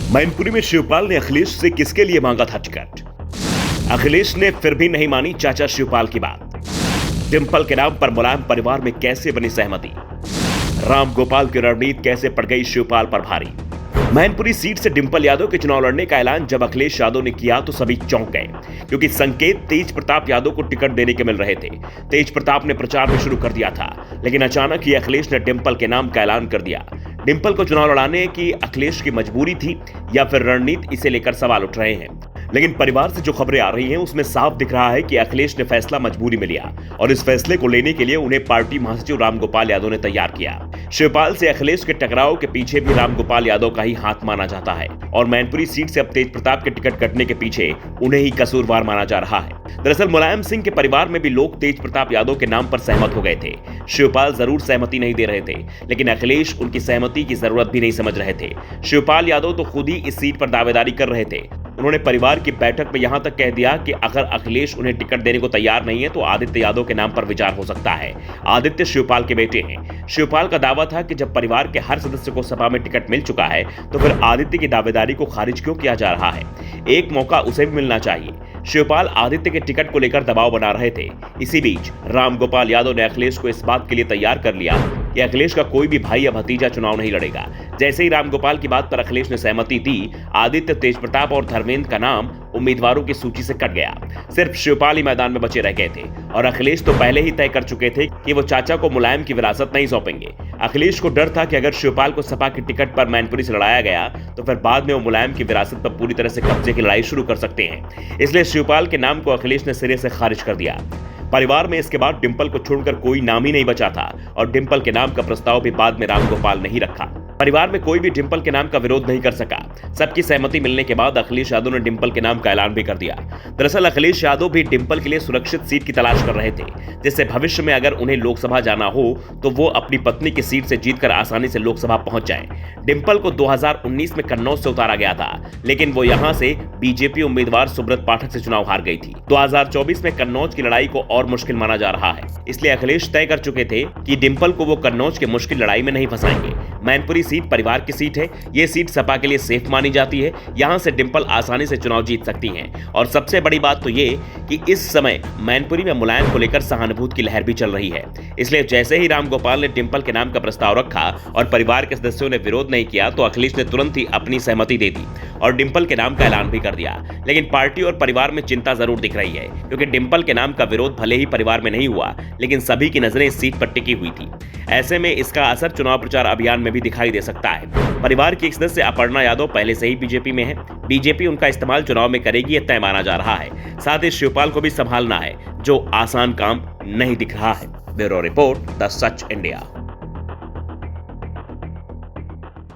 मैनपुरी में शिवपाल ने अखिलेश से किसके लिए मांगा था टिकट? अखिलेश ने फिर भी नहीं मानी चाचा शिवपाल की बात। डिंपल के नाम पर मुलायम परिवार में कैसे बनी सहमति? राम गोपाल की रणनीति कैसे पड़ गई शिवपाल पर भारी? मैनपुरी सीट से डिंपल यादव के चुनाव लड़ने का ऐलान जब अखिलेश यादव ने किया तो सभी चौंक गए, क्योंकि संकेत तेज प्रताप यादव को टिकट देने के मिल रहे थे। तेज प्रताप ने प्रचार भी शुरू कर दिया था, लेकिन अचानक ही अखिलेश ने डिंपल के नाम का ऐलान कर दिया। डिंपल को चुनाव लड़ाने की अखिलेश की मजबूरी थी या फिर रणनीति, इसे लेकर सवाल उठ रहे हैं। लेकिन परिवार से जो खबरें आ रही हैं उसमें साफ दिख रहा है कि अखिलेश ने फैसला मजबूरी में लिया और इस फैसले को लेने के लिए उन्हें पार्टी महासचिव राम गोपाल यादव ने तैयार किया। शिवपाल से अखिलेश के टकराव के पीछे भी राम गोपाल यादव का ही हाथ माना जाता है और मैनपुरी सीट से अब तेज प्रताप के टिकट कटने के पीछे उन्हें ही कसूरवार माना जा रहा है। दरअसल मुलायम सिंह के परिवार में भी लोग तेज प्रताप यादव के नाम पर सहमत हो गए थे। शिवपाल जरूर सहमति नहीं दे रहे थे, लेकिन अखिलेश उनकी सहमति की जरूरत भी नहीं समझ रहे थे। शिवपाल यादव तो खुद ही इस सीट पर दावेदारी कर रहे थे। उन्होंने परिवार की बैठक में यहां तक कह दिया कि अगर अखिलेश उन्हें टिकट देने को तैयार नहीं है तो आदित्य यादव के नाम पर विचार हो सकता है। आदित्य शिवपाल के बेटे हैं। शिवपाल का दावा था कि जब परिवार के हर सदस्य को सपा में टिकट मिल चुका है तो फिर आदित्य की दावेदारी को खारिज क्यों किया जा रहा है? एक मौका उसे भी मिलना चाहिए। शिवपाल आदित्य के टिकट को लेकर दबाव बना रहे थे। इसी बीच राम गोपाल यादव ने अखिलेश को इस बात के लिए तैयार कर लिया कि अखिलेश का कोई भी भाई या भतीजा चुनाव नहीं लड़ेगा। जैसे ही राम गोपाल की बात पर अखिलेश ने सहमति दी, आदित्य, तेज प्रताप और धर्मेंद्र का नाम उम्मीदवारों की सूची से कट गया। सिर्फ शिवपाल ही मैदान में बचे रह गए थे और अखिलेश तो पहले ही तय कर चुके थे कि वो चाचा को मुलायम की विरासत नहीं सौंपेंगे। अखिलेश को डर था कि अगर शिवपाल को सपा की टिकट पर मैनपुरी से लड़ाया गया तो फिर बाद में वो मुलायम की विरासत पर पूरी तरह से कब्जे की लड़ाई शुरू कर सकते हैं। इसलिए शिवपाल के नाम को अखिलेश ने सिरे से खारिज कर दिया। परिवार में इसके बाद डिंपल को छोड़कर कोई नाम ही नहीं बचा था और डिंपल के नाम का प्रस्ताव भी बाद में राम गोपाल ने ही रखा। परिवार में कोई भी डिंपल के नाम का विरोध नहीं कर सका। सबकी सहमति मिलने के बाद अखिलेश यादव ने डिंपल के नाम का ऐलान भी कर दिया। दरअसल अखिलेश यादव भी डिंपल के लिए सुरक्षित सीट की तलाश कर रहे थे, जिससे भविष्य में अगर उन्हें लोकसभा जाना हो तो वो अपनी पत्नी की सीट से जीतकर आसानी से लोकसभा पहुंच जाएं। डिंपल को 2019 में कन्नौज से उतारा गया था, लेकिन वो यहां से बीजेपी उम्मीदवार सुब्रत पाठक से चुनाव हार गई थी। 2024 में कन्नौज की लड़ाई को और मुश्किल माना जा रहा है, इसलिए अखिलेश तय कर चुके थे कि डिंपल को वो कन्नौज की मुश्किल लड़ाई में नहीं फंसाएंगे। मैनपुरी सीट परिवार की सीट है, ये सीट सपा के लिए सेफ मानी जाती है। यहां से डिंपल आसानी से चुनाव जीत सकती हैं और सबसे बड़ी बात तो ये कि इस समय मैनपुरी में मुलायम को लेकर सहानुभूति की लहर भी चल रही है। इसलिए जैसे ही राम गोपाल ने डिंपल के नाम का प्रस्ताव रखा और परिवार के सदस्यों ने विरोध नहीं किया तो अखिलेश ने तुरंत ही अपनी सहमति दे दी और डिंपल के नाम का ऐलान भी कर दिया। लेकिन पार्टी और परिवार में चिंता जरूर दिख रही है, क्योंकि डिंपल के नाम का विरोध भले ही परिवार में नहीं हुआ, लेकिन सभी की नजरें इस सीट पर टिकी हुई थी। ऐसे में इसका असर चुनाव प्रचार अभियान में भी दिखाई दे सकता है। परिवार की एक सदस्य अपर्णा यादव पहले से ही बीजेपी में है। बीजेपी उनका इस्तेमाल चुनाव में करेगी, यह तय माना जा रहा है। साथ ही शिवपाल को भी संभालना है, जो आसान काम नहीं दिख रहा है। Bureau report, the such India.